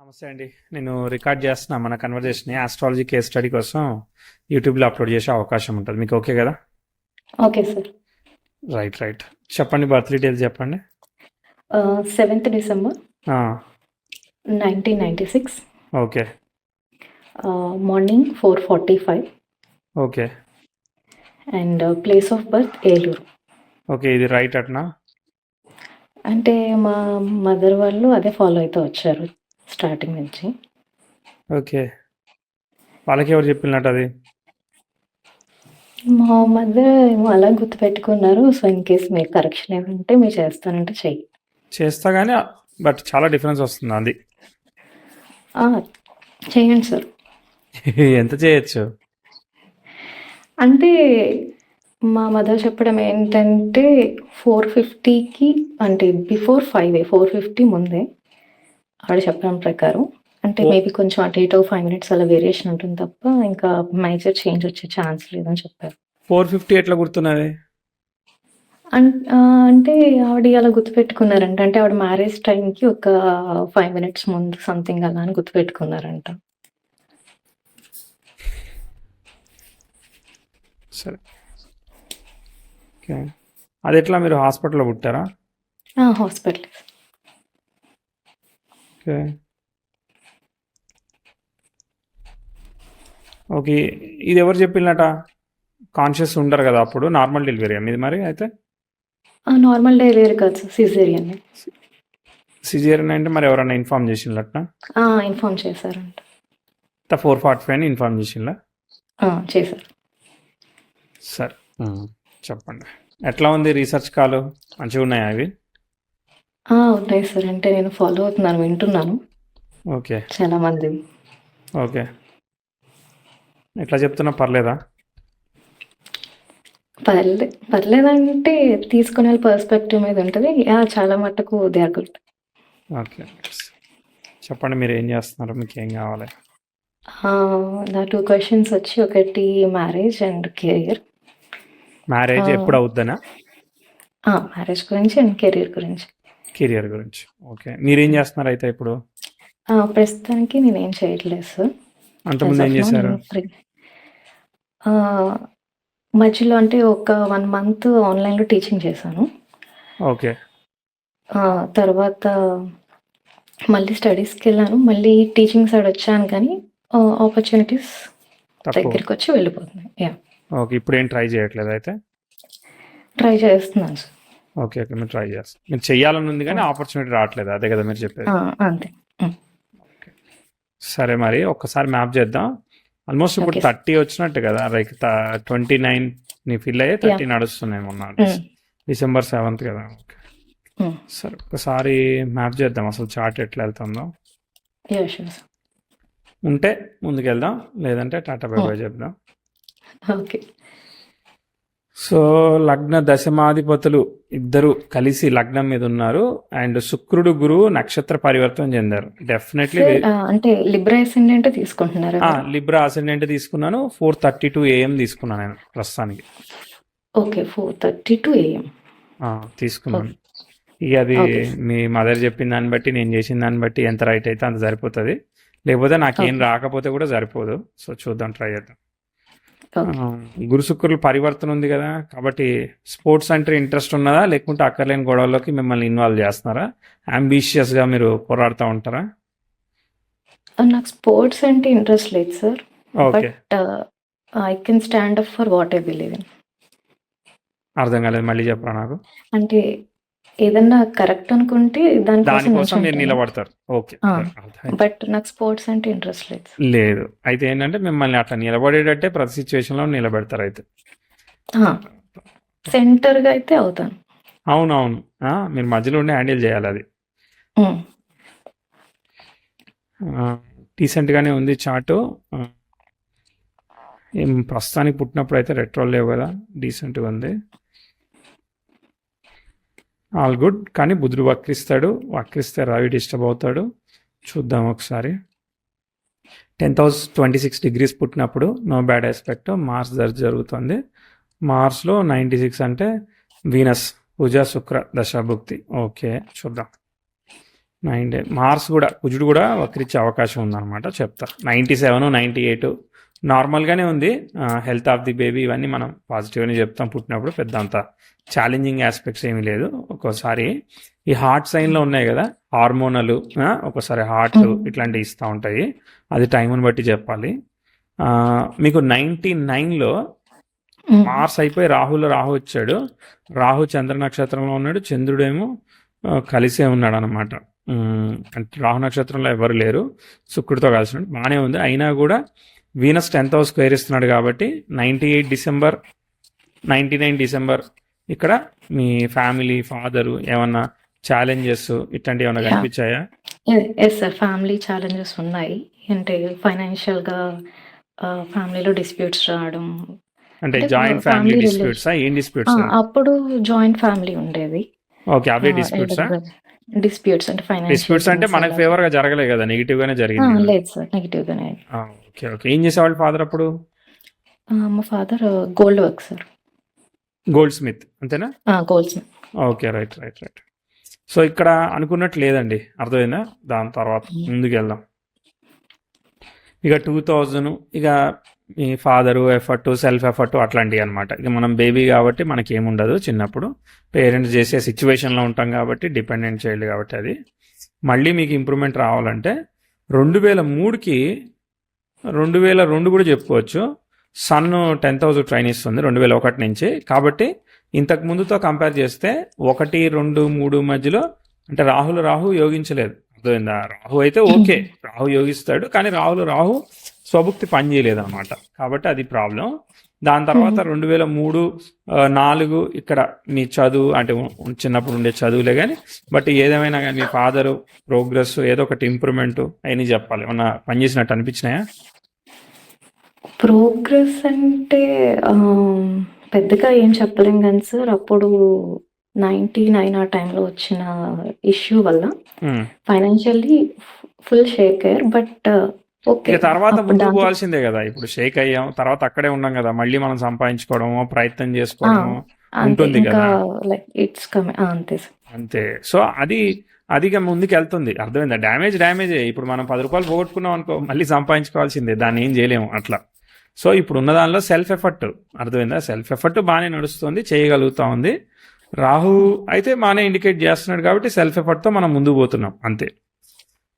నమస్తే అండి. నేను రికార్డ్ చేస్తున్నా మన కన్వర్జేషన్ ఆస్ట్రాలజీ కేస్ స్టడీ కోసం యూట్యూబ్లో అప్లోడ్ చేసే అవకాశం ఉంటుంది. మీకు ఓకే కదా? Okay sir. రైట్ రైట్ చెప్పండి, బర్త్ డీటెయిల్స్ చెప్పండి. 7th December ఆ, 1996, okay morning 4:45 okay and place of birth Eluru. Okay ఇది రైట్ అట్నా? అంటే మా మదర్ వాళ్ళు అదే ఫాలో అవుతూ వచ్చారు స్టార్టింగ్ నుంచి. ఓకే, వాళ్ళకి ఎవరు చెప్పినట్టు అది? మా మదర్ ఏమో అలా గుర్తుపెట్టుకున్నారు. సో ఇన్ కేస్ మీరు కరెక్షన్ ఏమంటే మీరు చేస్తానంటే చెయ్యి. చేస్తా కానీ బట్ చాలా డిఫరెన్స్ వస్తుంది అది. ఆ, చేయండి సార్. ఎంత చేయొచ్చు? అంటే మా మదర్ చెప్పడం ఏంటంటే 4:50కి అంటే బిఫోర్ 5 4:50 ముందే ఆవిడ చెప్పడం ప్రకారం. అంటే ఓ, మేబీ కొంచెం అటు ఇటు 5 minutes అలా వేరియేషన్ ఉంటుంది తప్ప ఇంకా మేజర్ చేంజ్ వచ్చే ఛాన్స్ లేదని చెప్పారు. 450 ఎట్లా గుర్తున్నది? అంటే ఆవిడ అలా గుర్తుపెట్టుకున్నారంట. అంటే ఆవిడ మ్యారేజ్ టైంకి ఒక 5 minutes ముందు సంథింగ్ అలా అని గుర్తుపెట్టుకున్నారంట. సరే, ఓకే. అది ఎట్లా, మీరు హాస్పిటల్లో పుట్టారా? హాస్పిటల్. ఓకే ఓకే, ఇది ఎవరు చెప్పినట? కాన్షియస్ ఉండరు కదా అప్పుడు? నార్మల్ డెలివరీ మీది మరి అయితే? నార్మల్ డెలివరీ కాదు సార్, సిజేరియన్. సిజేరియన్ అంటే మరి ఎవరన్నా ఇన్ఫార్మ్ చేసిందట? ఇన్ఫార్మ్ చేశారంట. 4:45 అని ఇన్ఫార్మ్ చేసిందా? చేశారు. సరే, చెప్పండి. ఎట్లా ఉంది రీసెర్చ్ కాలు? మంచిగా ఉన్నాయా అవి? ఉన్నాయి సార్. అంటే నేను ఫాలో అవుతున్నాను, వింటున్నాను ఓకే చాలా మంది. ఓకే, ఎట్లా చెప్తున్నా పర్లేదా? పర్లేదంటే తీసుకునే పర్స్పెక్టివ్ మీద ఉంటుంది. చాలా మట్టుకు దే ఆర్ గుడ్. ఓకే, చెప్పండి మీరు ఏం చేస్తున్నారు, మీకు ఏం కావాలి? నా 2 questions వచ్చి ఒకటి మ్యారేజ్ అండ్ కెరియర్. మ్యారేజ్ ఎప్పుడు అవుద్దనా? మ్యారేజ్ గురించి అండ్ కెరియర్ గురించి. కెరియర్ గురించి. ఓకే, మీరేం చేస్తున్నారు అయితే ఇప్పుడు? ప్రస్తుతానికి నేనేం చేయట్లేదు సార్. అంతకుముందు ఏం చేశారు? మధ్యలో అంటే ఒక 1 month ఆన్లైన్లో టీచింగ్ చేశాను. ఓకే తర్వాత మళ్ళీ స్టడీస్కి వెళ్ళాను. మళ్ళీ టీచింగ్ సైడ్ వచ్చాను కానీ ఆపర్చునిటీస్ తక్కువ. దగ్గరికి వచ్చి వెళ్ళిపోతున్నాయి. ఓకే, ఇప్పుడు ఏం ట్రై చేయట్లేదు అయితే? ట్రై చేస్తున్నాను సార్. ఓకే ఓకే, మీరు ట్రై చేస్తారు. మీరు చెయ్యాలని ఉంది కానీ ఆపర్చునిటీ రావట్లేదు, అదే కదా మీరు చెప్పేది? అంతే. సరే, మరి ఒక్కసారి మ్యాప్ చేద్దాం. ఆల్మోస్ట్ ఇప్పుడు Okay. 30 వచ్చినట్టు కదా, లైక్ 29 నీ ఫిల్ అయ్యి 30 నడుస్తున్నాయి. మొన్న December 7th కదా. ఓకే, సరే ఒకసారి మ్యాప్ చేద్దాం అసలు చార్ట్ ఎట్లా వెళ్తుందో. ఉంటే ముందుకెళ్దాం, లేదంటే టాటా బై బై చెప్దాం. ఓకే. సో లగ్న దశమాధిపతులు ఇద్దరు కలిసి లగ్నం మీద ఉన్నారు. అండ్ శుక్రుడు గురువు నక్షత్ర పరివర్తన చెందారు. డెఫినెట్లీ అంటే లిబ్రా అసెండెంట్ తీసుకుంటున్నారు. లిబ్రా అసెండెంట్ తీసుకున్నాను. 4:32 AM తీసుకున్నాను నేను ప్రస్తుతానికి. ఓకే, 4:32 AM తీసుకున్నాను. ఇక అది మీ మదర్ చెప్పిన దాన్ని బట్టి, నేను చేసిన దాన్ని బట్టి ఎంత రైట్ అయితే అంత సరిపోతుంది. లేకపోతే నాకేం రాకపోతే కూడా సరిపోదు. సో చూద్దాం, ట్రై చేద్దాం. గురు శుక్రులు పరివర్తన ఉంది కదా, కాబట్టి స్పోర్ట్స్ అంటే ఇంట్రెస్ట్ ఉన్నదా, లేకుంటే అక్కర్లేని గొడవల్లోకి మిమ్మల్ని ఇన్వాల్వ్ చేస్తున్నారా? అంబిషియస్గా మీరు పోరాడుతూ ఉంటారా? నాకు స్పోర్ట్స్ అంటే ఇంట్రెస్ట్ లేదు sir. Okay, but I can stand up for what I believe in. అర్థం కాలేదు, మళ్ళీ చెప్పరా నాకు. అంటే ఏదన్నా కరెక్ట్ అనుకుంటే దానికోసం మీరు నిలబడతారు. ఓకే, బట్ నాకు స్పోర్ట్స్ అంటే ఇంట్రెస్ట్ లేదు. లేదు అయితే ఏంటంటే మిమ్మల్ని అట్లా నిలబడేటట్టే ప్రతి సిచ్యువేషన్లో నిలబెడతారు అయితే. సెంటర్గా అయితే అవుతాను. అవునవును, మీరు మధ్యలో ఉండి హ్యాండిల్ చేయాలి అది. డీసెంట్గానే ఉంది చార్టు. ఏం ప్రస్తుతానికి పుట్టినప్పుడు అయితే రెట్రోల్ లేవు కదా, డీసెంట్గా ఉంది, ఆల్ గుడ్. కానీ బుధుడు వక్రిస్తే రవి డిస్టర్బ్ అవుతాడు. చూద్దాం ఒకసారి. 10th house 26 degrees పుట్టినప్పుడు నో బ్యాడ్ ఆస్పెక్ట్. మార్స్ జరుగుతుంది. మార్స్లో 96 అంటే వీనస్, కుజ శుక్ర దశాభుక్తి. ఓకే, చూద్దాం. మార్స్ కూడా కుజుడు కూడా వక్రించే అవకాశం ఉందన్నమాట. చెప్తా 97, 98 నార్మల్గానే ఉంది. హెల్త్ ఆఫ్ ది బేబీ ఇవన్నీ మనం పాజిటివ్గానే చెప్తాం. పుట్టినప్పుడు పెద్ద అంత ఛాలెంజింగ్ ఆస్పెక్ట్స్ ఏమీ లేదు. ఒక్కోసారి ఈ హార్ట్ సైన్లో ఉన్నాయి కదా హార్మోనల్, ఒక్కోసారి హార్ట్ ఇట్లాంటివి ఇస్తూ ఉంటాయి. అది టైంని బట్టి చెప్పాలి. మీకు 99లో మార్స్ అయిపోయి రాహు వచ్చాడు. రాహు చంద్ర నక్షత్రంలో ఉన్నాడు, చంద్రుడేమో కలిసే ఉన్నాడు అనమాట. అంటే రాహు నక్షత్రంలో ఎవరు లేరు, శుక్రుడితో కలిసి ఉన్నాడు, బాగానే ఉంది. అయినా కూడా వీనస్ 10th house స్క్వేర్ ఇస్తున్నాడు కాబట్టి 98 డిసెంబర్ 99 డిసెంబర్ ఇక్కడ మీ ఫ్యామిలీ ఫాదరు ఏమన్నా ఛాలెంజెస్ ఇట్లాంటివి ఏమన్నా కనిపించాయా? ఎస్ సార్, ఫ్యామిలీ ఛాలెంజెస్ ఉన్నాయి. అంటే ఫైనాన్షియల్గా ఫ్యామిలీలో డిస్ప్యూట్స్ రావడం. అంటే జాయింట్ ఫ్యామిలీ డిస్ప్యూట్సా? ఏం డిస్ప్యూట్స్? అప్పుడు జాయింట్ ఫ్యామిలీ ఉండేది. ఓకే, అవే డిస్ప్యూట్సా? డిస్ప్యూట్స్ అంటే డిస్ప్యూట్స్ అంటే మనకు ఫేవర్ గా జరగలేదు కదా, నెగిటివ్ గానే జరిగింది. లేదు సార్, నెగిటివ్ గానే. Okay okay. ఏం చేసేవాళ్ళు ఫాదర్ అప్పుడు? మా father gold work sir. Goldsmith అంతేనా? Goldsmith. Okay, right right right. So ఇక్కడ అనుకున్నట్టు లేదండి, అర్థమైందా? దాని తర్వాత ముందుకు వెళ్దాం. ఇక 2000 ఇక మీ ఫాదరు ఎఫర్ట్, సెల్ఫ్ ఎఫర్ట్ అట్లాంటివి అనమాట. ఇక మనం బేబీ కాబట్టి మనకి ఏముండదు, చిన్నప్పుడు పేరెంట్స్ చేసే సిచ్యువేషన్లో ఉంటాం కాబట్టి, డిపెండెంట్ చైల్డ్ కాబట్టి. అది మళ్ళీ మీకు ఇంప్రూవ్మెంట్ రావాలంటే 2003కి 2002 కూడా చెప్పుకోవచ్చు. సన్ 10th house ట్రైన్ ఇస్తుంది 2001 నుంచి. కాబట్టి ఇంతకు ముందుతో కంపేర్ చేస్తే 1, 2, 3 మధ్యలో అంటే రాహు యోగించలేదు. అర్థమైందా? రాహు అయితే ఓకే, రాహు యోగిస్తాడు, కానీ రాహు స్వభుక్తి పని చేయలేదు అనమాట. కాబట్టి అది ప్రాబ్లం. దాని తర్వాత 2003, 4 ఇక్కడ మీ చదువు అంటే చిన్నప్పుడు ఉండే చదువులే కానీ, బట్ ఏదేమైనా కానీ మీ ఫాదరు ప్రోగ్రెస్ ఏదో ఒకటి ఇంప్రూవ్మెంట్ అయినా చెప్పాలి. ఏమన్నా పని చేసినట్టు అనిపించినాయా? ప్రోగ్రెస్ అంటే పెద్దగా ఏం చెప్పలేం కానీ సార్, అప్పుడు 99 ఆ టైంలో వచ్చిన ఇష్యూ వల్ల ఫైనాన్షియల్లీ ఫుల్ షేక్ అయ్యారు. బట్ ఓకే, తర్వాత ముందుకు పోవాల్సిందే కదా. ఇప్పుడు షేక్ అయ్యాం, తర్వాత అక్కడే ఉన్నాం కదా, మళ్ళీ మనం సంపాదించుకోవడము, ప్రయత్నం చేసుకోవడము ఉంటుంది కదా. ఇట్స్ కమింగ్ అంతే సార్, అంతే. సో అదిగా ముందుకు వెళ్తుంది. అర్థమైందా? డ్యామేజ్. ఇప్పుడు మనం 10 రూపాయలు పోగొట్టుకున్నాం అనుకో, మళ్ళీ సంపాదించుకోవాల్సిందే, దాన్ని ఏం చేయలేము అట్లా. సో ఇప్పుడు ఉన్న దానిలో సెల్ఫ్ ఎఫర్ట్, అర్థమైందా? సెల్ఫ్ ఎఫర్ట్ బాగానే నడుస్తుంది, చేయగలుగుతా ఉంది. రాహు అయితే బాగానే ఇండికేట్ చేస్తున్నాడు కాబట్టి సెల్ఫ్ ఎఫర్ట్తో మనం ముందుకు పోతున్నాం, అంతే.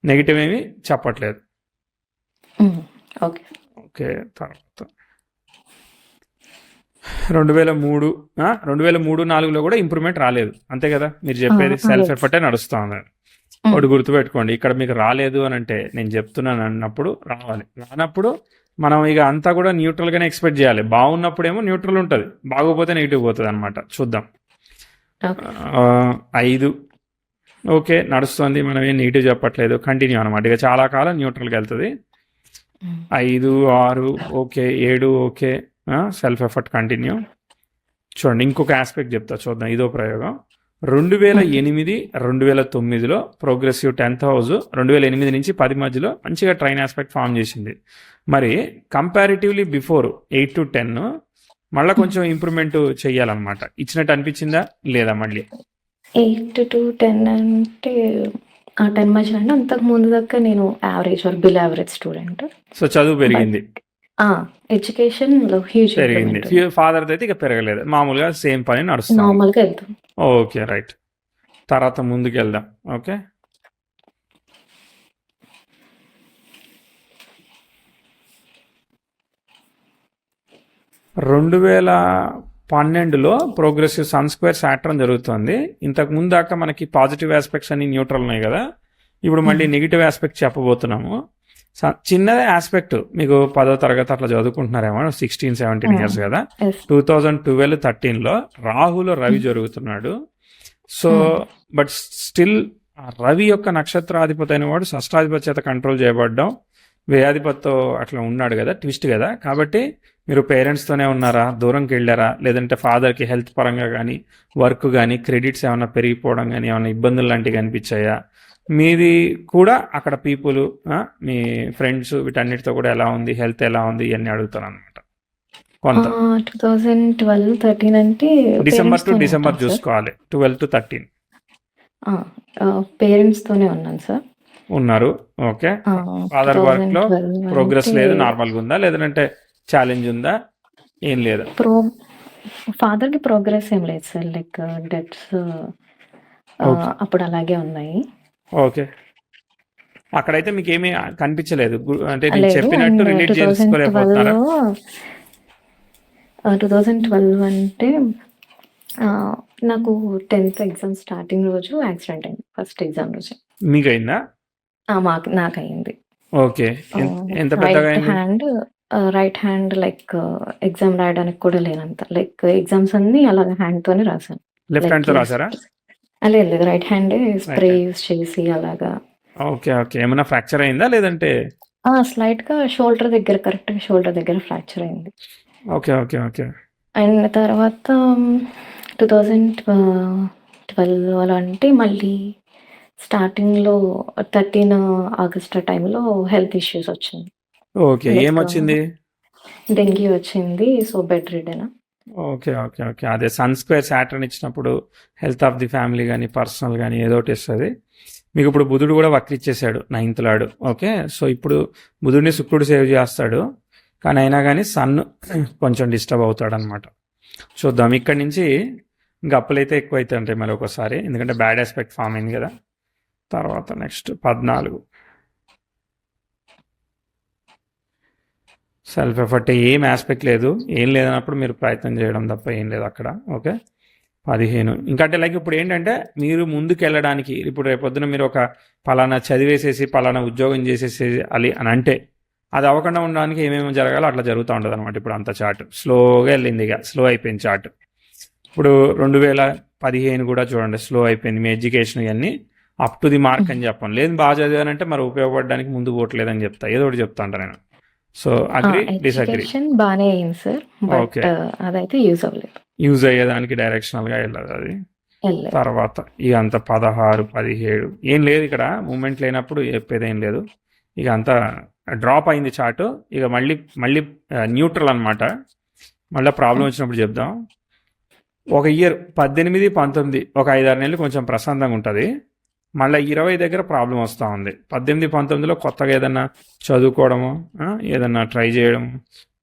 నెగిటివ్ ఏమి చెప్పట్లేదు. ఓకే. తర్వాత 2003, 2003-4లో కూడా ఇంప్రూవ్మెంట్ రాలేదు, అంతే కదా మీరు చెప్పేది. సెల్ఫ్ ఎఫర్టే నడుస్తూ ఉంది. ఒకటి గుర్తుపెట్టుకోండి, ఇక్కడ మీకు రాలేదు అని అంటే నేను చెప్తున్నాను అన్నప్పుడు రావాలి. రానప్పుడు మనం ఇక అంతా కూడా న్యూట్రల్గానే ఎక్స్పెక్ట్ చేయాలి. బాగున్నప్పుడేమో న్యూట్రల్ ఉంటుంది, బాగోపోతే నెగిటివ్ పోతుంది అనమాట. చూద్దాం. 5 ఓకే నడుస్తుంది, మనం ఏం నెగిటివ్ చెప్పట్లేదు, కంటిన్యూ అనమాట. ఇక చాలా కాలం న్యూట్రల్గా వెళ్తుంది. 5, 6 okay, 7 okay, self effort continue. చూడండి ఇంకొక ఆస్పెక్ట్ చెప్తా, చూద్దాం. ఇదో ప్రయోగం. 2008, 2009లో ప్రోగ్రెసివ్ 10th house 2008 నుంచి 10 మధ్యలో మంచిగా ట్రైన్ ఆస్పెక్ట్ ఫామ్ చేసింది. మరి కంపారిటివ్లీ బిఫోర్ 8 to 10 మళ్ళీ కొంచెం ఇంప్రూవ్మెంట్ చెయ్యాలన్నమాట. ఇచ్చినట్టు అనిపించిందా లేదా? మళ్ళీ 8 to 10 అంటే ఆ 10 మధ్యలో అంటే అంతకు ముందు దాకా నేను average are below average student. So చదువు పెరిగింది, ఎడ్యుకేషన్ లో హ్యూజ్ పెరిగింది. ఫాదర్ అయితే ఇక పెరగలేదు, మామూలుగా సేమ్ పని నడుస్తుంది, నార్మల్గా వెళ్తాం. Okay right. తర్వాత ముందుకు వెళ్దాం. ఓకే, 2012లో ప్రోగ్రెసివ్ సన్ స్క్వేర్ సాటర్న్ జరుగుతుంది. ఇంతకు ముందు దాకా మనకి పాజిటివ్ ఆస్పెక్ట్స్ అన్ని న్యూట్రల్ ఉన్నాయి కదా, ఇప్పుడు మళ్ళీ నెగిటివ్ ఆస్పెక్ట్ చెప్పబోతున్నాము. చిన్నదే ఆస్పెక్ట్, మీకు 10వ తరగతి అట్లా చదువుకుంటున్నారేమో, 16-17 ఇయర్స్ కదా. 2012-13లో రాహులో రవి జరుగుతున్నాడు. సో బట్ స్టిల్ రవి యొక్క నక్షత్రాధిపతి అయిన వాడు షష్టాధిపతి చేత కంట్రోల్ చేయబడ్డం, వ్యయాధిపతితో అట్లా ఉన్నాడు కదా, ట్విస్ట్ కదా. కాబట్టి మీరు పేరెంట్స్తోనే ఉన్నారా, దూరంకి వెళ్ళారా, లేదంటే ఫాదర్కి హెల్త్ పరంగా కానీ, వర్క్ కానీ, క్రెడిట్స్ ఏమైనా పెరిగిపోవడం కానీ, ఏమైనా ఇబ్బందులు లాంటివి కనిపించాయా? మీది కూడా అక్కడ పీపుల్, మీ ఫ్రెండ్స్ వీటన్నిటితో కూడా ఎలా ఉంది, హెల్త్ ఎలా ఉంది, ఇవన్నీ అడుగుతాను అనమాట. కొంత 2012-13 అంటే డిసెంబర్ టు డిసెంబర్ చూసుకోవాలి, 12 to 13. పేరెంట్స్తోనే ఉన్నాను సార్. ఉన్నారు. ఓకే. ఫాదర్ వర్క్‌లో 2012 ప్రోగ్రెస్ అంటే లేదు. నార్మల్‌గా ఉందా? లేదంటే ఛాలెంజ్ ఉందా? ఏం లేదా? ఫాదర్‌కి ప్రోగ్రెస్ ఏం లేదు సార్. Like debts okay. అప్పుడు అలాగే ఉన్నాయి. ఓకే. అక్కడైతే మీకేమీ కనిపించలేదు. అంటే నేను లేదు. చెప్పినట్టు అండ్ రిలేట్ చేసుకోలేకపోతున్నారా? 2012 అంటే నాకు 10th ఎగ్జామ్ స్టార్టింగ్ రోజు యాక్సిడెంట్ అయింది. ఫస్ట్ ఎగ్జామ్ రోజు. మీకయిందా? నాకయింది. ఓకే. ఎంత పెద్దగా రైట్ అయింది? హ్యాండ్ లైక్ ఎగ్జామ్ రాయడానికి కూడా లేనంత. లైక్ ఎగ్జామ్స్ అన్నీ అలాగ హ్యాండ్‌తోనే రాసాను. లెఫ్ట్ లైక్ హ్యాండ్‌తో రాసారా? లేదు. రైట్ హ్యాండే స్ప్రే రైట్ హ్యాండ్. యూజ్ చేసి అలాగా. ఓకే. ఓకే. ఏమన్నా ఫ్రాక్చర్ అయిందా? లేదంటే స్లైట్‌గా కరెక్ట్‌గా షోల్డర్ దగ్గర ఫ్రాక్చర్ అయింది. ఓకే. ఓకే. ఓకే. అండ్ తర్వాత 2012 అంటే మళ్ళీ స్టార్టింగ్‌లో 13 ఆగస్ట్ టైంలో హెల్త్ ఇష్యూస్ వచ్చింది. ఓకే. లైక్ ఏమొచ్చింది? డెంగ్యూ వచ్చింది. So, bed ridden. Okay. Okay. Okay. అదే సన్ స్క్వేర్ సాటర్న్ ఇచ్చినప్పుడు హెల్త్ ఆఫ్ ది ఫ్యామిలీ గాని, పర్సనల్ గాని ఏదో ఒకటి ఇస్తది. మీకు ఇప్పుడు బుధుడు కూడా వక్రిచ్చేసాడు 9th లాడు. ఓకే. సో, ఇప్పుడు బుధుడిని శుక్రుడు సేవ్ చేస్తాడు. కానీ అయినా కానీ సన్ కొంచెం డిస్టర్బ్ అవుతాడనమాట. చూద్దాం. ఇక్కడి నుంచి ఇంకా అప్పులైతే ఎక్కువైతే ఉంటాయి మరి ఒకసారి. ఎందుకంటే బ్యాడ్ ఆస్పెక్ట్ ఫామ్ అయింది కదా. తర్వాత నెక్స్ట్ 14 సెల్ఫ్ ఎఫర్ట్ ఏం ఆస్పెక్ట్ లేదు. ఏం లేదన్నప్పుడు మీరు ప్రయత్నం చేయడం తప్ప ఏం లేదు అక్కడ. ఓకే. 15 ఇంకా అంటే లైక్ ఇప్పుడు ఏంటంటే మీరు ముందుకు వెళ్ళడానికి ఇప్పుడు రేపొద్దున మీరు ఒక పలానా చదివేసేసి పలానా ఉద్యోగం చేసేసి అని అంటే అది అవ్వకుండా ఉండడానికి ఏమేమి జరగాలో అట్లా జరుగుతూ ఉంటుంది అనమాట. ఇప్పుడు అంత చార్ట్ స్లోగా వెళ్ళింది, ఇక స్లో అయిపోయింది చార్ట్. ఇప్పుడు 2015 కూడా చూడండి స్లో అయిపోయింది. మీ ఎడ్యుకేషన్ ఇవన్నీ అప్ టు ది మార్క్ అని చెప్పాను. లేదు బాగా చదివానంటే మరి ఉపయోగపడడానికి ముందు పోవట్లేదని చెప్తా, ఏదో ఒకటి చెప్తా ఉంటాను నేను. So agri disagree. ఎడ్యుకేషన్ బానే అయింది సార్. But okay. అదైతే యూజ్ అవ్వలేదు. యూజ్ అయ్యేదానికి డైరెక్షనల్గా వెళ్ళదు అది. వెళ్ళలేదు. తర్వాత ఇక అంత 16, 17 ఏం లేదు ఇక్కడ. మూమెంట్ లేనప్పుడు చెప్పేది ఏం లేదు. ఇక అంతా డ్రాప్ అయింది చార్ట్. ఇక మళ్ళీ న్యూట్రల్ అనమాట. మళ్ళీ ప్రాబ్లం వచ్చినప్పుడు చెప్దాం. ఒక ఇయర్ 18, 19 ఒక 5-6 నెలలు కొంచెం ప్రశాంతంగా ఉంటుంది. మళ్ళీ 20 దగ్గర ప్రాబ్లం వస్తూ ఉంది. 18, 19లో కొత్తగా ఏదన్నా చదువుకోవడము, ఏదన్నా ట్రై చేయడం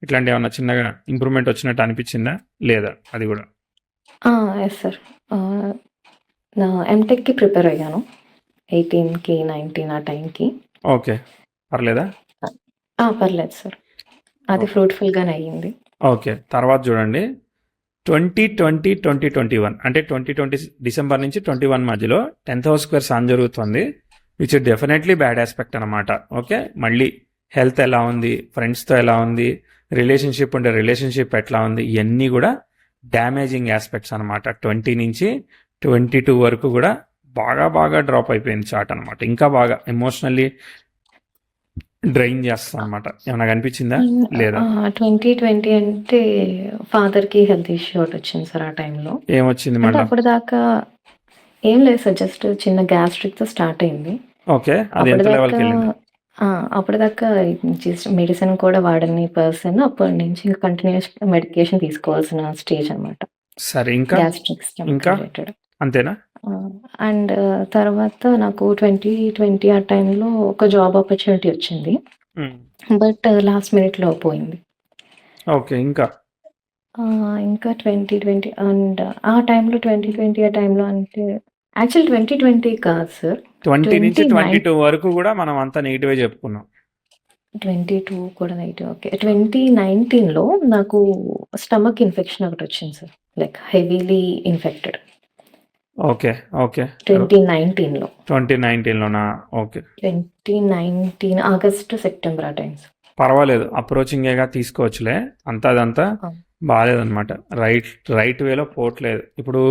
ఇట్లాంటి ఏమన్నా చిన్నగా ఇంప్రూవ్మెంట్ వచ్చినట్టు అనిపించిందా? లేదా అది కూడా? Yes sir. నా ఎంటెక్‌కి ప్రిపేర్ అయ్యాను. 18కి 19 ఆ టైంకి. ఓకే. పర్లేదా? పర్లేదు సార్. అది ఫ్రూట్‌ఫుల్‌గానే అయ్యింది. ఓకే. తర్వాత చూడండి 2020, 2021 అంటే 2020 డిసెంబర్ నుంచి 21 మధ్యలో 10th హౌస్ స్క్వేర్ సన్ జరుగుతుంది. విచ్ డెఫినెట్లీ బ్యాడ్ ఆస్పెక్ట్ అనమాట. ఓకే. మళ్ళీ హెల్త్ ఎలా ఉంది, ఫ్రెండ్స్తో ఎలా ఉంది, రిలేషన్షిప్ ఉంటే రిలేషన్షిప్ ఎట్లా ఉంది, ఇవన్నీ కూడా డ్యామేజింగ్ ఆస్పెక్ట్స్ అనమాట. 20 నుంచి 22 వరకు కూడా బాగా డ్రాప్ అయిపోయింది చార్ట్ అనమాట. ఇంకా బాగా ఎమోషనల్లీ డ్రైన్ చేస్తా అనమాట. ఏమైనా కనిపించిందా? లేదా? 2020 అంటే ఫాదర్‌కి హెల్త్ ఇష్యూ ఒకటి వచ్చింది సార్ ఆ టైంలో. ఏమొచ్చింది అంటే మళ్ళీ? అప్పటిదాకా ఏం లేదు సార్. జస్ట్ చిన్న గ్యాస్ట్రిక్‌తో స్టార్ట్ అయింది. ఓకే. అది ఎంత లెవెల్కి వెళ్ళింది? అప్పటిదాకా జస్ట్ మెడిసిన్ కూడా వాడని పర్సన్. అప్పటి నుంచి కంటిన్యూస్ మెడికేషన్ తీసుకోవాల్సిన స్టేజ్ అనమాట. సరే. ఇంకా గ్యాస్ట్రిక్ స్టమక్ రిలేటెడ్. అంతేనా? అండ్ తర్వాత నాకు 2020 ఆ టైంలో ఒక జాబ్ ఆపర్చునిటీ వచ్చింది. బట్ లాస్ట్ మినిట్‌లో పోయింది. ఓకే. ఇంకా 2020 అండ్ ఆ టైంలో 2020 ఆ టైంలో అంటే యాక్చువల్ 2020 కాదు సార్. 20 నుంచి 22 వరకు కూడా మనం అంతా నెగిటివే చెప్పుకున్నాం. 22 కూడా నెగెటివ్. ఓకే. 2019లో నాకు స్టమక్ ఇన్ఫెక్షన్ ఒకటి వచ్చింది sir. Like heavily infected. Okay. 2019లో. 2019లోనా? ఓకే. 2019 ఆగస్ట్, సెప్టెంబర్ ఆ టైమ్స్. పర్వాలేదు. అప్రోచింగేగా తీసుకోవచ్చులే. అదంతా బాగాలేదనమాట. రైట్ వేలో పోవట్లేదు. ఇప్పుడు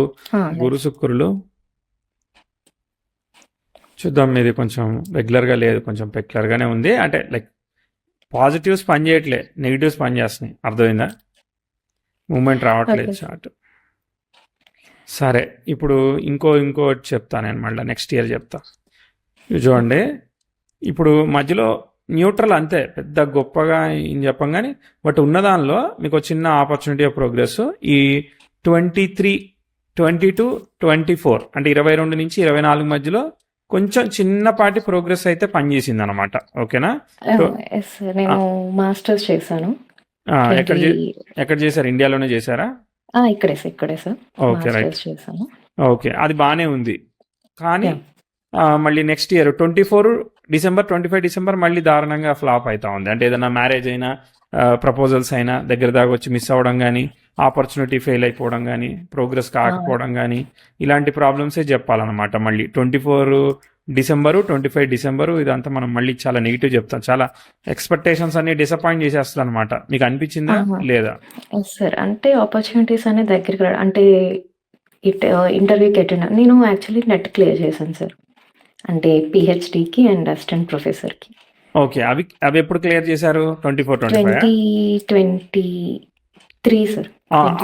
గురు శుక్రులు చూద్దాం. మీది కొంచెం రెగ్యులర్గా లేదు, కొంచెం పెక్యులర్గానే ఉంది. అంటే లైక్ పాజిటివ్స్ పని చేయట్లే, నెగిటివ్స్ పని చేస్తున్నాయి. అర్థమైందా? మూమెంట్ రావట్లేదు చార్ట్. సరే. ఇప్పుడు ఇంకోటి చెప్తాను నేను. మళ్ళీ నెక్స్ట్ ఇయర్ చెప్తా. చూడండి ఇప్పుడు మధ్యలో న్యూట్రల్ అంతే, పెద్ద గొప్పగా ఏం చెప్పం కానీ, బట్ ఉన్న దానిలో మీకు చిన్న ఆపర్చునిటీ ఆఫ్ ప్రోగ్రెస్. ఈ 23 22-24 అంటే 22 నుంచి 24 మధ్యలో కొంచెం చిన్నపాటి ప్రోగ్రెస్ అయితే పనిచేసింది అనమాట. ఓకేనా? So yes sir. నేను మాస్టర్స్ చేశాను. ఎక్కడ 20 ఎక్కడ చేశారు? ఇండియాలోనే చేశారా? ఇక్కడే సార్. Okay, right. మాస్టర్స్ చేశాను. ఓకే, అది బాగానే ఉంది. కానీ యా మళ్ళీ నెక్స్ట్ ఇయర్ 24 డిసెంబర్ 25 డిసెంబర్ మళ్ళీ దారుణంగా ఫ్లాప్ అవుతా ఉంది. అంటే ఏదైనా మ్యారేజ్ అయినా ప్రపోజల్స్ అయినా దగ్గర దాకా వచ్చి మిస్ అవ్వడం కానీ, ఆపర్చునిటీ ఫెయిల్ అయిపోవడం కానీ, ప్రోగ్రెస్ కాకపోవడం కానీ, ఇలాంటి ప్రాబ్లమ్సే చెప్పాలన్నమాట. మళ్ళీ 24 డిసెంబరు 25 డిసెంబరు ఇదంతా మనం మళ్ళీ చాలా నెగిటివ్ చెప్తాం. చాలా ఎక్స్పెక్టేషన్స్ అన్ని డిసప్పాయింట్ చేసేస్తుంది అనమాట. మీకు అనిపించిందా లేదా? Yes sir. అంటే ఆపర్చునిటీస్ అనేది దగ్గరికి అంటే ఇంటర్వ్యూకి అటెండ్ నేను యాక్చువల్లీ నెట్ క్లియర్ చేశాను సార్. అంటే పిహెచ్డికి అండ్ అసిస్టెంట్ ప్రొఫెసర్కి. ఓకే, అవి అవి ఎప్పుడు క్లియర్ చేశారు? 24-25 2023 సార్.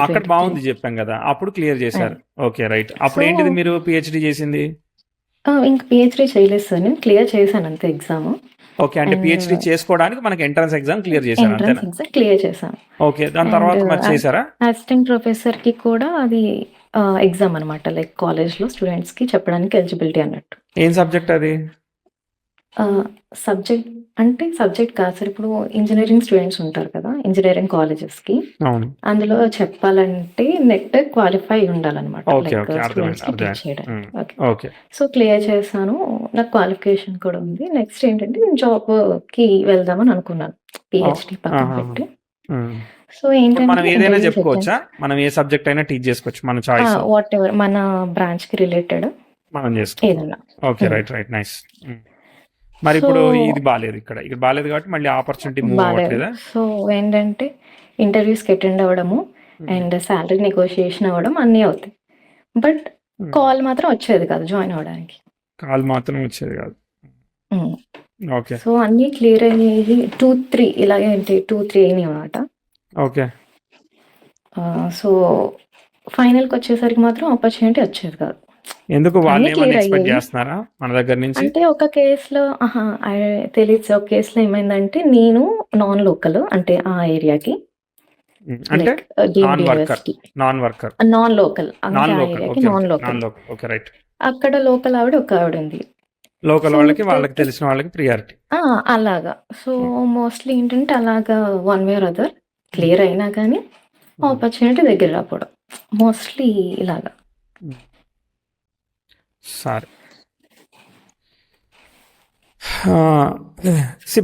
అక్కడ బాగుంది చెప్పాం కదా, అప్పుడు క్లియర్ చేశారు. Okay, right. అప్పుడు ఏంటిది మీరు పిహెచ్డి చేసింది? ఇంకా పిహెచ్డి చేయలేదు సార్. నేను క్లియర్ చేశాను అంతే ఎగ్జామ్. ఓకే, అంటే పిహెచ్డి చేసుకోవడానికి మనకి ఎంట్రన్స్ ఎగ్జామ్ క్లియర్ చేశారు అంతేనా? ఎంట్రన్స్ ఎగ్జామ్ క్లియర్ చేశాను. ఓకే, దాని తర్వాత మరి చేశారా? అసిస్టెంట్ ప్రొఫెసర్కి కూడా అది ఎగ్జామ్ అనమాట. లైక్ కాలేజ్లో స్టూడెంట్స్కి చెప్పడానికి ఎలిజిబిలిటీ అన్నట్టు. ఏం సబ్జెక్ట్ అది? సబ్జెక్ట్ అంటే సబ్జెక్ట్ కాదు సార్. ఇప్పుడు ఇంజనీరింగ్ స్టూడెంట్స్ ఉంటారు కదా, ఇంజనీరింగ్ కాలేజెస్కి. అవును. అందులో చెప్పాలంటే నెట్ క్వాలిఫై ఉండాలన్నమాట. ఓకే, లైక్ ఓకే, స్టూడెంట్స్కి టీచ్ అర్థమైంది. చేయడానికి. ఓకే, ఓకే, సో క్లియర్ చేశాను. నాకు క్వాలిఫికేషన్ కూడా ఉంది. నెక్స్ట్ ఏంటంటే నేను జాబ్కి వెళ్దామని అనుకున్నాను, పిహెచ్డి పక్కన పెట్టి. సో ఇప్పుడు మనం ఏంటంటే ఏదైనా ఇంటర్వ్యూస్ చెప్పుకోవచ్చా? మనం ఏ సబ్జెక్ట్ అయినా టీచ్ చేసుకోవచ్చు, మన చాయిస్ వాట్ ఎవర్ మన బ్రాంచ్కి రిలేటెడ్ మనం చేసుకోవచ్చు. ఏదైనా. Okay, right, right, nice. మరి సో ఇప్పుడు ఇది బాగాలేదు, ఇక్కడ బాగాలేదు కాబట్టి మళ్ళీ ఆపర్చునిటీ మూవ్ బాగాలేదు. అవ్వట్లేదా? సో ఏంటంటే ఇంటర్వ్యూస్కి అటెండ్ అవ్వడము అండ్ శాలరీ నెగోషియేషన్ అవ్వడం అన్నీ అవుతాయి. బట్ కాల్ మాత్రం వచ్చేది కాదు జాయిన్ అవ్వడానికి. కాల్ మాత్రం వచ్చేది కాదు. ఓకే, సో అన్నీ క్లియర్ అయ్యి 2-3 ఇలాగే అంటే 2-3 అయినాయి అన్నమాట. ఓకే. సో ఫైనల్కి వచ్చేసరికి మాత్రం ఆపర్చునిటీ వచ్చేది కాదు. ఎందుకు? వాళ్ళు అన్నీ ఏమైనా క్లియర్ ఎక్స్పెక్ట్ అయ్యాయి. చేస్తున్నారా మన దగ్గర నుంచి? అంటే ఒక కేసులో తెలియదు సార్. ఒక కేసులో ఏమైందంటే నేను నాన్ లోకల్ అంటే ఆ ఏరియాకి, అంటే like deemed non worker, university. Non worker, non local అంటే నాన్ ఆ లోకల్. ఏరియాకి okay, non okay, local. Non local. Okay, right. అక్కడ లోకల్ ఆవిడ ఒక ఆవిడ ఉంది. లోకల్ సో వాళ్ళకి వాళ్ళకి తెలిసిన వాళ్ళకి ప్రియారిటీ. అలాగా. సో మోస్ట్లీ ఏంటంటే అలాగా one way or other clear అయినా కానీ ఆపర్చునిటీ దగ్గర రాకపోవడం మోస్ట్లీ ఇలాగా. సరే,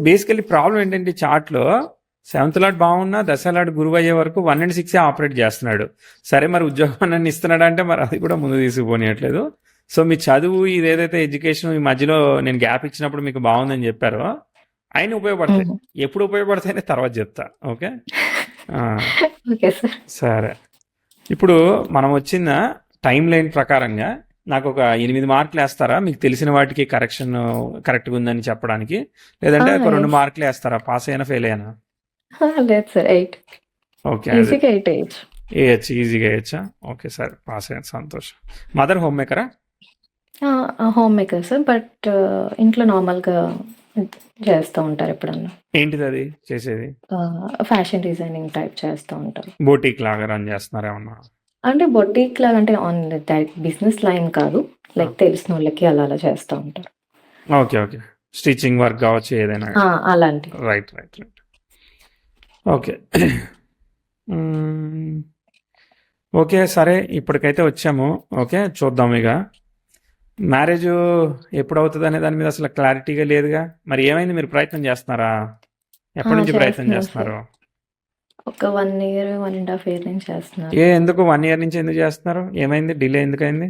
బేసికలీ ప్రాబ్లం ఏంటంటే చార్ట్లో 7th లాట్ బాగున్నా 10th లాట్ గురువు అయ్యే వరకు 1 and 6 ఆపరేట్ చేస్తున్నాడు. సరే, మరి ఉద్యోగం నన్ను ఇస్తున్నాడు అంటే మరి అది కూడా ముందు తీసుకుపోనియట్లేదు. సో మీ చదువు ఇది ఏదైతే ఎడ్యుకేషన్ ఈ మధ్యలో నేను గ్యాప్ ఇచ్చినప్పుడు మీకు బాగుందని చెప్పారో ఆయన ఉపయోగపడతాయి. ఎప్పుడు ఉపయోగపడతాయని తర్వాత చెప్తా. Okay, okay sir. సరే. ఇప్పుడు మనం వచ్చిన టైం లైన్ ప్రకారంగా నాకు ఒక 8 మార్కులు వేస్తారా మీకు తెలిసిన వాటికి కరెక్షన్ కరెక్ట్గా ఉందని చెప్పడానికి? లేదంటే ఒక 2 మార్కులు వేస్తారా? పాస్ అయినా ఫెయిల్ అయినా? లేదు సార్, 8. ఓకే, ఈజీగా 8 వేయచ్చు. వేయచ్చు, ఈజీగా వేయచ్చా? ఓకే, సరే, పాస్ అయ్యాను, సంతోషం. మదర్ హోమ్ మేకరా? Home maker sir. బట్ ఇంట్లో నార్మల్గా చేస్తూ ఉంటారు ఎప్పుడన్నా. ఏంటిది అది చేసేది? ఫ్యాషన్ డిజైనింగ్ టైప్ చేస్తూ ఉంటారు. బోటిక్ లాగా రన్ చేస్తున్నారా ఏమన్నా? అంటే బొటీక్ లాగా అంటే ఆన్ డైరెక్ట్ బిజినెస్ లైన్ కాదు, లైక్ తెలిసిన వాళ్ళకి అలా అలా చేస్తూ ఉంటారు. ఓకే, ఓకే, స్టిచ్చింగ్ వర్క్ కావచ్చు ఏదైనా. అలాంటి. Right, right, right. Okay. Okay, సరే, ఇప్పటికైతే వచ్చాము. ఓకే, చూద్దాం. ఇక మ్యారేజ్ ఎప్పుడు అవుతుంది అనే దాని మీద అసలు క్లారిటీగా లేదుగా. మరి ఏమైంది? మీరు ప్రయత్నం చేస్తున్నారా? ఎప్పటి నుంచి ప్రయత్నం చేస్తున్నారు చేస్తున్నారు? ఒక 1 year 1.5 year నుంచి చేస్తున్నారు. ఎందుకు 1 year నుంచి ఎందుకు చేస్తున్నారు? ఏమైంది? డిలే ఎందుకైంది?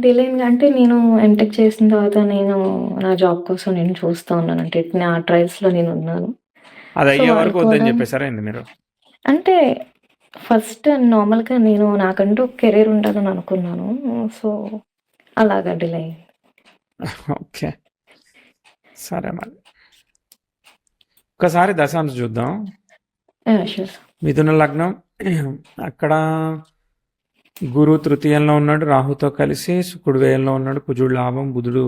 డిలే అంటే నేను ఎంటెక్ చేసిన తర్వాత నేను నా జాబ్ కోసం నేను చూస్తూ ఉన్నాను. అంటే నా ట్రయల్స్లో నేను ఉన్నాను. అది సో అయ్యే వరకు వద్దని అనుకోవడం చెప్పేసారా ఏంది మీరు? అంటే ఫస్ట్ నార్మల్గా నేను నాకంటూ కెరీర్ ఉండాలని అనుకున్నాను. సో అలాగా డిలే అయింది. ఓకే, సరే, మరి ఒకసారి దశాంశ చూద్దాం. షూర్. మిథున లగ్నం, అక్కడ గురు తృతీయంలో ఉన్నాడు రాహుతో కలిసి, శుక్రుడు వ్యయంలో ఉన్నాడు, కుజుడు లాభం, బుధుడు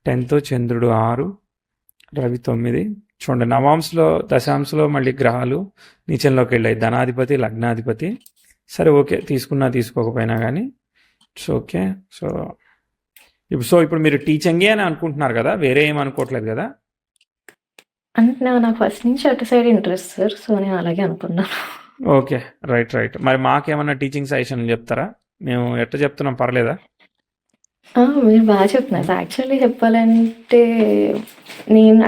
10th, చంద్రుడు 6, రవి 9. చూడండి, నవాంశలో దశాంశలో మళ్ళీ గ్రహాలు నీచంలోకి వెళ్ళాయి. ధనాధిపతి, లగ్నాధిపతి, సరే ఓకే, తీసుకున్నా తీసుకోకపోయినా కానీ ఇట్స్ ఓకే. సో ఇప్పుడు మీరు టీచింగే అని అనుకుంటున్నారు కదా, వేరే ఏం అనుకోవట్లేదు కదా? అంటే నాకు ఫస్ట్ నుంచి అటు సైడ్ ఇంట్రెస్ట్ సార్. సో, నేను అలాగే అనుకున్నాను. ఓకే. రైట్. మరి మాకేమన్నా టీచింగ్ సజెషన్లు చెప్తారా? మేము ఎట్లా చెప్తున్నాం, పర్లేదా? మీరు బాగా చెప్తున్నారు. యాక్చువల్లీ చెప్పాలంటే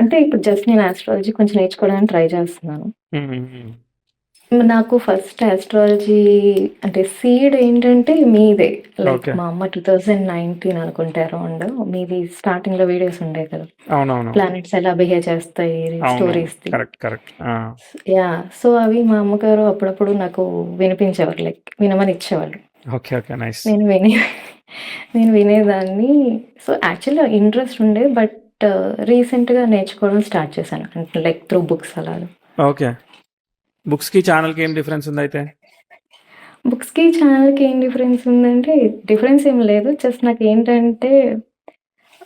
అంటే ఇప్పుడు జస్ట్ నేను ఆస్ట్రాలజీ కొంచెం నేర్చుకోవడానికి ట్రై చేస్తున్నాను. నాకు ఫస్ట్ ఆస్ట్రాలజీ అంటే సీడ్ ఏంటంటే మీదే. Like okay. మా అమ్మ 2019 అనుకుంటే అరౌండ్ మీది స్టార్టింగ్‌లో వీడియోస్ ఉండేవి కదా! అవునవును. ప్లానెట్స్ ఎలా బిహేవ్ చేస్తాయి అవును. స్టోరీస్‌ది. కరెక్ట్. యాహ్! సో, అవి మా అమ్మగారు అప్పుడప్పుడు నాకు వినిపించేవారు. లైక్ వినమని ఇచ్చేవాళ్ళు. ఓకే. నైస్. నేను నేను వినేదాన్ని. సో, యాక్చువల్‌గా ఇంట్రెస్ట్ ఉండే. బట్ రీసెంట్‌గా నేర్చుకోవడం స్టార్ట్ చేశాను. అంటే లైక్ త్రూ బుక్స్ అలాగా. ఓకే. బుక్స్‌కి, ఛానల్‌కి ఏం డిఫరెన్స్ ఉందయితే? బుక్స్‌కి, ఛానల్‌కి ఏం డిఫరెన్స్ ఉందంటే, డిఫరెన్స్ ఏం లేదు. జస్ట్ నాకేంటంటే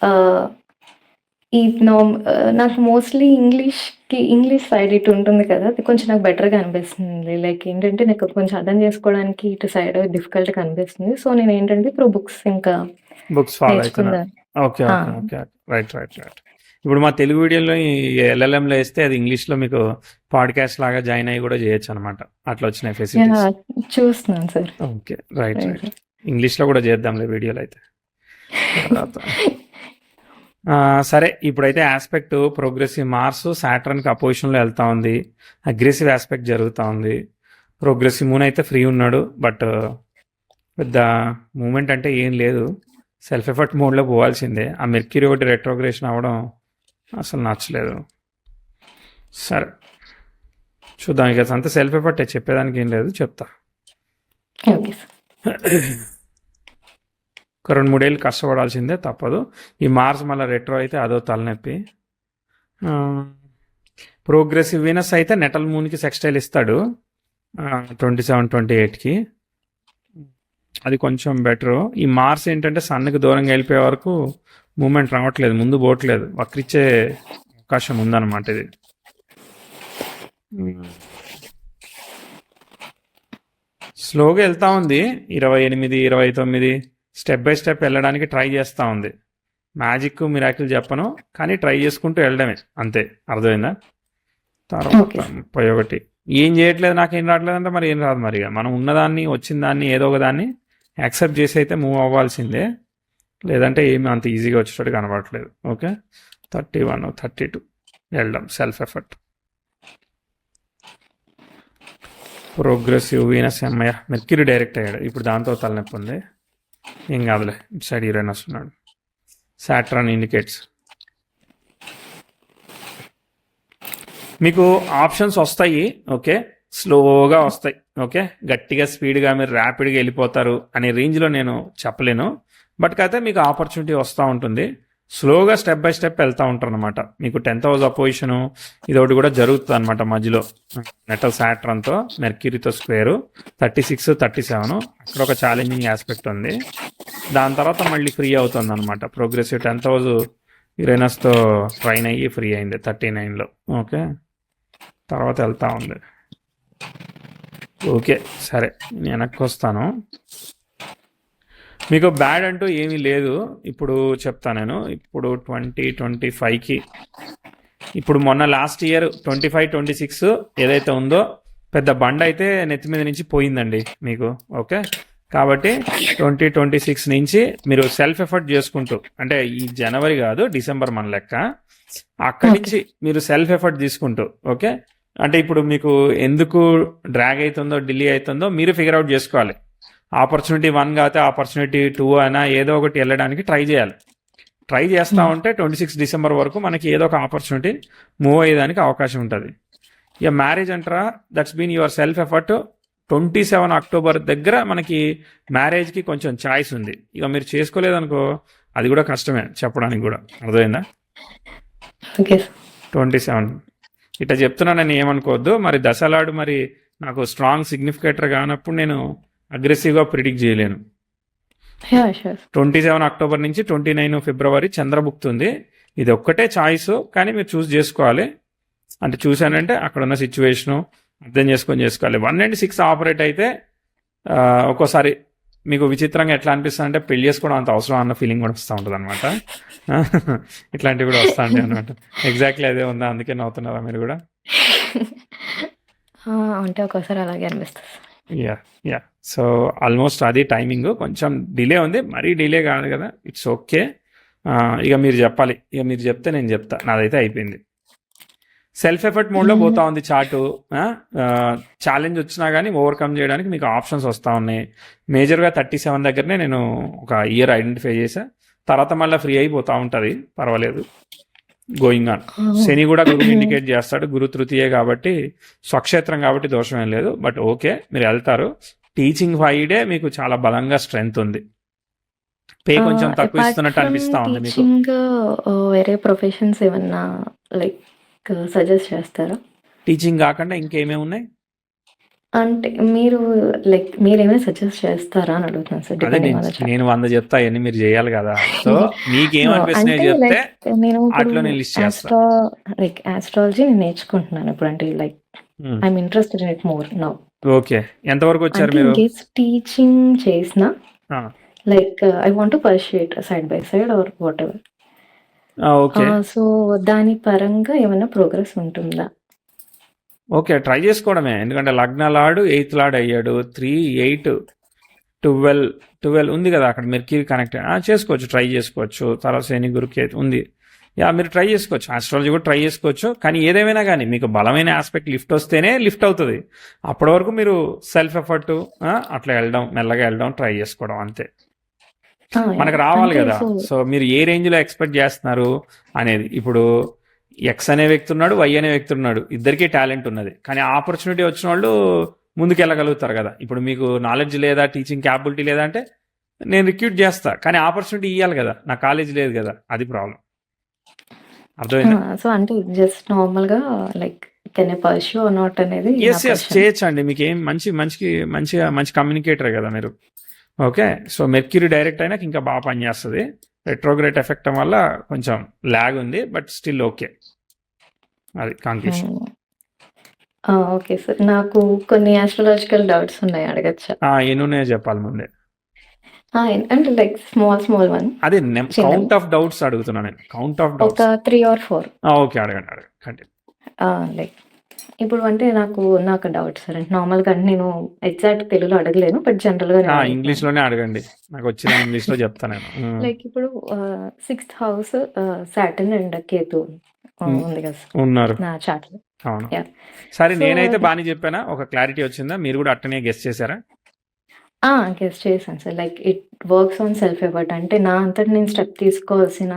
ఆహ్, ఈ నాకు మోస్ట్‌లీ ఇంగ్లీష్ సైడ్ ఇటు ఉంటుంది కదా! అది కొంచెం నాకు బెటర్‌గా అనిపిస్తుంది. లైక్ ఏంటంటే, నాకు కొంచెం అర్థం చేసుకోవడానికి ఇటు సైడ్ డిఫికల్ట్‌గా అనిపిస్తుంది. సో, నేనేంటంటే త్రూ బుక్స్ ఇంకా బుక్స్ ఫాలో అవుతున్నారు. నేర్చుకుందాం. ఓకే. ఆ! రైట్. ఇప్పుడు మా తెలుగు వీడియోలో ఈ ఎల్ఎల్ఎంలో వేస్తే అది ఇంగ్లీష్లో మీకు పాడ్కాస్ట్ లాగా జాయిన్ అయ్యి కూడా చేయొచ్చు అనమాట. అట్లా వచ్చినాయి ఫెసిలిటీస్. యాహ్! చూస్తున్నాను సార్. ఓకే. రైట్. ఇంగ్లీష్లో కూడా చేద్దాంలే వీడియోలు అయితే తర్వాత. సరే, ఇప్పుడైతే ఆస్పెక్ట్ ప్రోగ్రెసివ్ మార్స్ సాటర్న్కి అపోజిషన్లో వెళ్తా ఉంది. అగ్రెసివ్ ఆస్పెక్ట్ జరుగుతూ ఉంది. ప్రోగ్రెసివ్ మూన్ అయితే ఫ్రీ ఉన్నాడు. బట్ పెద్ద మూమెంట్ అంటే ఏం లేదు. సెల్ఫ్ ఎఫర్ట్ మోడ్లో పోవాల్సిందే. ఆ మెర్క్యూరీ ఒకటి రెట్రోగ్రేషన్ అవ్వడం అసలు నచ్చలేదు. సరే చూద్దాం. ఇక అంత సెల్ఫ్ ఎఫర్ట్ చెప్పేదానికి ఏం లేదు, చెప్తా. Okay sir. ఒక 2-3 ఏళ్ళు కష్టపడాల్సిందే, తప్పదు. ఈ మార్స్ మళ్ళీ రెట్రో అయితే అదో తలనొప్పి. ప్రోగ్రెసివ్ వీనస్ అయితే నెటల్ మూన్కి సెక్స్టైల్ ఇస్తాడు 27-28కి. అది కొంచెం బెటరు. ఈ మార్స్ ఏంటంటే సన్కి దూరంగా వెళ్ళిపోయే వరకు మూమెంట్ రావట్లేదు, ముందు పోవట్లేదు, వక్రిచ్చే అవకాశం ఉందన్నమాట. ఇది స్లోగా వెళ్తా ఉంది. 28-29 స్టెప్ బై స్టెప్ వెళ్ళడానికి ట్రై చేస్తూ ఉంది. మ్యాజిక్ మిరాకిల్ చెప్పను, కానీ ట్రై చేసుకుంటూ వెళ్ళడమే అంతే. అర్థమైందా? తర్వాత 31 ఏం చేయట్లేదు, నాకేం రావట్లేదంటే మరి ఏం రాదు. మరి మనం ఉన్నదాన్ని, వచ్చిన దాన్ని, ఏదో ఒక దాన్ని యాక్సెప్ట్ చేసి అయితే మూవ్ అవ్వాల్సిందే. లేదంటే ఏమి అంత ఈజీగా వచ్చేటట్టు కనబడట్లేదు. ఓకే. 31-32 వెళ్ళడం సెల్ఫ్ ఎఫర్ట్. ప్రోగ్రెసివ్ వీనస్ అమ్మయ్య మెర్క్యూరీ డైరెక్ట్ అయ్యాడు. ఇప్పుడు దాంతో తలనొప్పి ఉంది. ఏం కాదులే, ఇటు సైడ్ యురేనస్ ఉన్నాడు. సాటర్న్ ఇండికేట్స్ మీకు ఆప్షన్స్ వస్తాయి. ఓకే, స్లోగా వస్తాయి. ఓకే, గట్టిగా స్పీడ్గా మీరు ర్యాపిడ్గా వెళ్ళిపోతారు అనే రేంజ్లో నేను చెప్పలేను. బట్ అయితే మీకు ఆపర్చునిటీ వస్తూ ఉంటుంది. స్లోగా స్టెప్ బై స్టెప్ వెళ్తూ ఉంటారు అనమాట. మీకు 10th హౌస్ అపోజిషన్ ఇదొకటి కూడా జరుగుతుంది అనమాట మధ్యలో. నెటల్ సాటర్న్తో మెర్క్యూరీతో స్క్వేరు 36-37 అక్కడ ఒక ఛాలెంజింగ్ ఆస్పెక్ట్ ఉంది. దాని తర్వాత మళ్ళీ ఫ్రీ అవుతుంది అనమాట. ప్రోగ్రెసివ్ 10th హౌస్ యురేనస్తో ట్రైన్ అయ్యి ఫ్రీ అయింది 39లో. ఓకే, తర్వాత వెళ్తా ఉంది. ఓకే సరే, నేను వెనక్కి వస్తాను. మీకు బ్యాడ్ అంటూ ఏమీ లేదు. ఇప్పుడు చెప్తా నేను. ఇప్పుడు 2025కి ఇప్పుడు మొన్న లాస్ట్ ఇయర్ 25-26 ఏదైతే ఉందో పెద్ద బండ అయితే నెత్తి మీద నుంచి పోయిందండి మీకు. ఓకే, కాబట్టి 2026 నుంచి మీరు సెల్ఫ్ ఎఫర్ట్ చేసుకుంటూ, అంటే ఈ జనవరి కాదు డిసెంబర్ మన లెక్క, అక్కడి నుంచి మీరు సెల్ఫ్ ఎఫర్ట్ తీసుకుంటూ. ఓకే, అంటే ఇప్పుడు మీకు ఎందుకు డ్రాగ్ అవుతుందో, డిలే అవుతుందో మీరు ఫిగర్ అవుట్ చేసుకోవాలి. ఆపర్చునిటీ 1 కాకపోతే ఆపర్చునిటీ 2 అయినా ఏదో ఒకటి వెళ్ళడానికి ట్రై చేయాలి. ట్రై చేస్తూ ఉంటే 26 డిసెంబర్ వరకు మనకి ఏదో ఒక ఆపర్చునిటీ మూవ్ అయ్యేదానికి అవకాశం ఉంటుంది. ఇక మ్యారేజ్ అంటారా, that's been your self effort. 27 October దగ్గర మనకి మ్యారేజ్కి కొంచెం ఛాయిస్ ఉంది. ఇక మీరు చేసుకోలేదనుకో అది కూడా కష్టమే చెప్పడానికి కూడా. అర్థమైందా? 27 ఇట్లా చెప్తున్నా, నేను ఏమనుకోవద్దు. మరి దశలాడు మరి నాకు స్ట్రాంగ్ సిగ్నిఫికేటర్ కానప్పుడు నేను అగ్రెసివ్గా ప్రిడిక్ట్ చేయలేను. 27 అక్టోబర్ నుంచి 29 ఫిబ్రవరి చంద్రభుక్తుంది. ఇది ఒక్కటే ఛాయిస్, కానీ మీరు చూస్ చేసుకోవాలి. అంటే చూశానంటే అక్కడ ఉన్న సిచ్యువేషను అర్థం చేసుకోవాలి. 1 and 6 ఆపరేట్ అయితే ఒక్కోసారి మీకు విచిత్రంగా ఎట్లా అనిపిస్తుంది అంటే పెళ్లి చేసుకోవడం అంత అవసరం అన్న ఫీలింగ్ కూడా వస్తూ ఉంటుంది అనమాట. ఇట్లాంటివి కూడా వస్తూ ఉంటాయి అనమాట. ఎగ్జాక్ట్లీ అదే ఉందా, అందుకే నవ్వుతున్నారా మీరు కూడా? అంటే ఒక్కోసారి అలాగే అనిపిస్తుంది. యా యా సో ఆల్మోస్ట్ అది టైమింగ్ కొంచెం డిలే ఉంది, మరీ డిలే కాదు కదా, ఇట్స్ ఓకే. ఇక మీరు చెప్పాలి, ఇక మీరు చెప్తే నేను చెప్తా. నాదైతే అయిపోయింది. సెల్ఫ్ ఎఫర్ట్ మోడ్లో పోతా ఉంది చార్టు. ఛాలెంజ్ వచ్చినా కానీ ఓవర్కమ్ చేయడానికి మీకు ఆప్షన్స్ వస్తూ ఉన్నాయి. మేజర్గా 37 దగ్గరనే నేను ఒక ఇయర్ ఐడెంటిఫై చేసా. తర్వాత మళ్ళీ ఫ్రీ అయిపోతూ ఉంటుంది, పర్వాలేదు, గోయింగ్ ఆన్. శని కూడా గురువు ఇండికేట్ చేస్తాడు, గురు తృతీయే కాబట్టి స్వక్షేత్రం కాబట్టి దోషం ఏం లేదు. బట్ ఓకే, మీరు వెళ్తారు. టీచింగ్ ఫైడే మీకు చాలా బలంగా స్ట్రెంగ్త్ ఉంది. పే కొంచెం తక్కువ ఇస్తున్నట్టు అనిపిస్తా ఉంది మీకు. వేరే ప్రొఫెషన్స్ ఏమన్నా లైక్ సజెస్ట్ చేస్తారా? టీచింగ్ కాకుండా ఇంకేమేమి ఉన్నాయి అంటే మీరు లైక్ మీరేమైనా సజెస్ట్ చేస్తారా అని అడుగుతున్నాను సార్. అదే నేను 100 చెప్తా, అవన్నీ మీరు చేయాలి కదా. సో మీకేమనిపిస్తున్నాయో చెప్తే నేను అట్లా నేను లిస్ట్ చేస్తా. లైక్ ఆస్ట్రాలజీ నేను నేర్చుకుంటున్నాను ఇప్పుడు, అంటే like I'm interested in it more now. Okay, ఎంతవరకు వచ్చారు మీరు? టీచింగ్ చేసిన like I want to pursue it side by side or whatever. Okay, so దాని పరంగా ఏమైనా ప్రోగ్రెస్ ఉంటుందా? ఓకే, ట్రై చేసుకోవడమే. ఎందుకంటే లగ్నాలాడు 8th లార్డ్ అయ్యాడు, 3, 8, 12 ఉంది కదా అక్కడ, మెర్క్యూరీ కనెక్ట్ చేసుకోవచ్చు, ట్రై చేసుకోవచ్చు. తర్వాత శని గురుకి ఉంది, మీరు ట్రై చేసుకోవచ్చు. ఆస్ట్రాలజీ కూడా ట్రై చేసుకోవచ్చు. కానీ ఏదేమైనా కానీ మీకు బలమైన ఆస్పెక్ట్ లిఫ్ట్ వస్తేనే లిఫ్ట్ అవుతుంది. అప్పటి వరకు మీరు సెల్ఫ్ ఎఫర్ట్ అట్లా వెళ్ళడం, మెల్లగా వెళ్ళడం, ట్రై చేసుకోవడం అంతే. మనకు రావాలి కదా. సో మీరు ఏ రేంజ్లో ఎక్స్పెక్ట్ చేస్తున్నారు అనేది. ఇప్పుడు ఎక్స్ అనే వ్యక్తి ఉన్నాడు, వై అనే వ్యక్తి ఉన్నాడు, ఇద్దరికీ టాలెంట్ ఉన్నది. కానీ ఆపర్చునిటీ వచ్చిన వాళ్ళు ముందుకెళ్ళగలుగుతారు కదా. ఇప్పుడు మీకు నాలెడ్జ్ లేదా, టీచింగ్ క్యాపబిలిటీ లేదా అంటే నేను రిక్రూట్ చేస్తా, కానీ ఆపర్చునిటీ ఇవ్వాలి కదా, నా కాలేజ్ లేదు కదా, అది ప్రాబ్లం. అర్థమైందా? సో అంటే జస్ట్ నార్మల్ గా like can I pursue or not అనేది. ఎస్ చేయొచ్చు అండి. మీకు ఏం మంచి కమ్యూనికేటర్ కదా మీరు. ఓకే, సో మెర్క్యూరీ డైరెక్ట్ అయినాక ఇంకా బాగా పనిచేస్తుంది. రెట్రోగ్రేట్ ఎఫెక్ట్ వల్ల కొంచెం ల్యాగ్ ఉంది, బట్ స్టిల్ ఓకే. అది కాంక్లూషన్. ఓకే సార్, నాకు కొన్ని ఆస్ట్రాలజికల్ డౌట్స్ ఉన్నాయి, అడగచ్చా? ఎన్నున్నాయో చెప్పాలి ముందే. అంటే లైక్ స్మాల్ వన్. అదే కౌంట్ ఆఫ్ డౌట్స్ అడుగుతున్నా నేను. కౌంట్ ఆఫ్ డౌట్స్ ఒక 3 or 4. ఓకే, అడగండి. లైక్ ఇప్పుడు అంటే నాకు డౌట్ సార్. అంటే నార్మల్గా అంటే నేను ఎగ్జాక్ట్ తెలుగులో అడగలేను, బట్ జనరల్ గా ఇంగ్లీష్ లోనే అడగండి, నాకు వచ్చిన ఇంగ్లీష్ లో చెప్తాను నేను. లైక్ ఇప్పుడు 6th house Saturn and Ketu ఉంది కదా ఉన్నారు నా చార్ట్ లో. అవును. సరే, నేనైతే బాగానే చెప్పానా? ఒక క్లారిటీ వచ్చిందా? మీరు కూడా అట్టనే గెస్ చేశారా? గెస్ చేశాను sir. Like it works on self effort. అంటే నా అంతటి నేను స్టెప్ తీసుకోవాల్సిన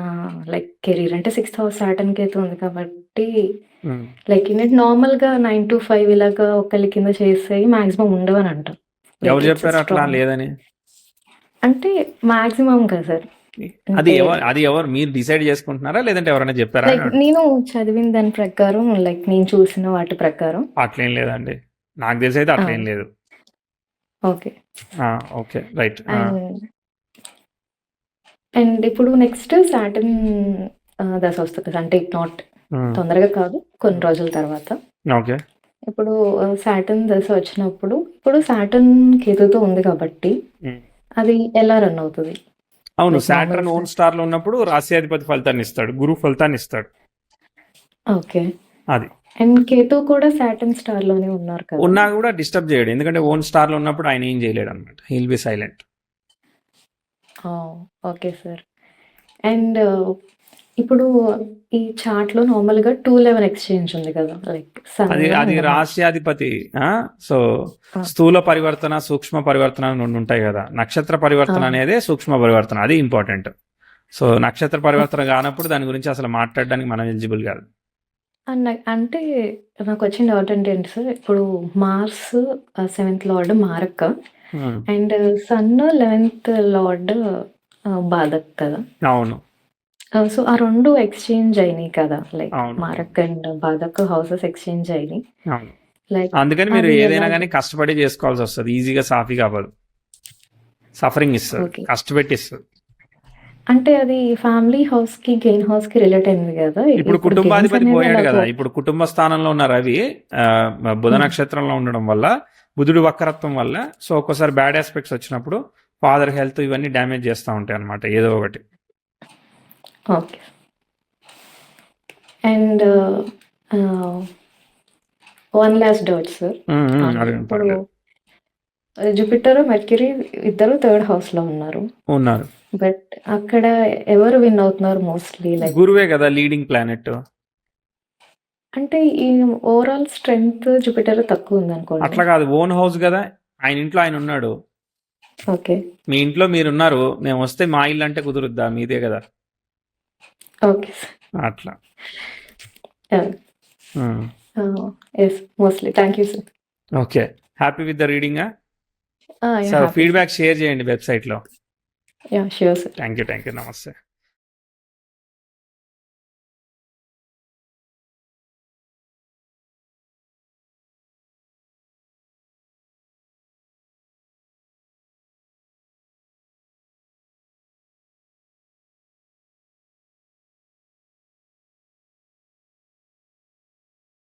లైక్ కెరీర్ అంటే 6th house సాటర్న్ కేతు ఉంది కాబట్టి లైక్ ఇట్ నార్మల్ గా 9 to 5 ఇలాగా ఒకళ్ళ కింద చేస్తే మాక్సిమం ఉండవని అంటాం. ఎవరు చెప్పారు అట్లా లేదని? అంటే మాక్సిమం కదా సార్. అది ఎవరు మీరు డిసైడ్ చేసుకుంటున్నారా లేదంటే ఎవరైనా చెప్పారా? లైక్ నేను చదివిన దాని ప్రకారం, లైక్ నేను చూసిన వాటి ప్రకారం అట్లేం లేదండి, నాకు తెలిసి అయితే అట్లేం లేదు. Okay right. అండ్ ఇప్పుడు నెక్స్ట్ సాటర్న్ దశ వస్తుంది కదా, అంటే ఇట్ నాట్ తొందరగా కాదు, కొన్ని రోజుల తర్వాత. ఓకే, ఇప్పుడు సాటర్న్ దశ వచ్చినప్పుడు, ఇప్పుడు సాటర్న్ కేతుతో ఉంది కాబట్టి అది ఎలా రన్ అవుతుంది? అవును, సాటర్న్ ఓన్ స్టార్ లో ఉన్నప్పుడు రాశ్యాధిపతి ఫలితాన్ని ఇస్తాడు, గురు ఫలితాన్ని ఇస్తాడు. ఓకే, అది. అండ్ కేతు కూడా సాటర్న్ స్టార్ లోనే ఉన్నారు కదా, ఉన్నా కూడా డిస్టర్బ్ చేయడు, ఎందుకంటే ఓన్ స్టార్ లో ఉన్నప్పుడు ఆయన ఏం చేయలేడు అనమాట. He'll be silent. Okay sir. And ఇప్పుడు ఈ చార్ట్ లో నార్మల్ గా 211 ఎక్స్చేంజ్ ఉంది కదా, లైక్ అది రాశ్యాధిపతి. సో స్థూల పరివర్తన, సూక్ష్మ పరివర్తన రెండు ఉంటాయి కదా. నక్షత్ర పరివర్తన అనేది సూక్ష్మ పరివర్తన, అది ఇంపార్టెంట్. సో నక్షత్ర పరివర్తన కానప్పుడు దాని గురించి అసలు మాట్లాడడానికి మనం ఎలిజిబుల్ కాదు. అంటే నాకు వచ్చిన డౌట్ ఏంటంటే సార్, ఇప్పుడు మార్స్ 7th లార్డ్ మారక్క అండ్ సన్ 11th లార్డ్ బాధక్ కదా. అవును. సో ఆ రెండు ఎక్స్చేంజ్ అయినాయి కదా, లైక్ మారక్ అండ్ బాధక్ హౌసెస్ ఎక్స్చేంజ్ అయినాయి. లైక్ అందుకని మీరు ఏదైనా కానీ కష్టపడి చేసుకోవాల్సి వస్తుంది, ఈజీగా సాఫీగా అవ్వదు, సఫరింగ్ ఇస్తుంది, కష్టపెట్టి ఇస్తుంది. అంటే అది ఫ్యామిలీ హౌస్ కి, గెయిన్ హౌస్ కి రిలేట్ అయింది కదా. ఇప్పుడు కుటుంబాధిపతి పోయాడు కదా, ఇప్పుడు కుటుంబ స్థానంలో ఉన్న రవి బుధ నక్షత్రంలో ఉండడం వల్ల బుధుడు వక్రత్వం వల్ల సో ఒక్కోసారి బ్యాడ్ ఆస్పెక్ట్స్ వచ్చినప్పుడు ఫాదర్ హెల్త్ ఇవన్నీ డ్యామేజ్ చేస్తూ ఉంటాయి అనమాట ఏదో ఒకటి. Okay. And one last doubt sir. అడగండి, ఇప్పుడు పర్లేదు. జూపిటర్, మెర్క్యూరీ ఇద్దరు థర్డ్ హౌస్లో ఉన్నారు. ఉన్నారు. బట్ అక్కడ ఎవరు విన్ అవుతున్నారు మోస్ట్లీ? లైక్ గురువే కదా లీడింగ్ ప్లానెట్. అంటే ఈ ఓవరాల్ స్ట్రెంగ్త్ జూపిటర్ తక్కువ ఉంది అనుకోండి. అట్లా కాదు, ఓన్ హౌస్ కదా, ఆయన ఇంట్లో ఆయన ఉన్నాడు. ఓకే. మీ ఇంట్లో మీరున్నారు, మేము వస్తే మా ఇల్లు అంటే కుదురుద్దా? మీదే కదా. Okay sir. అట్లా. Yes mostly. Thank you sir. Okay, happy with the reading. So feedback share చేయండి వెబ్సైట్లో. Yeah, sure sir. Thank you, నమస్తే.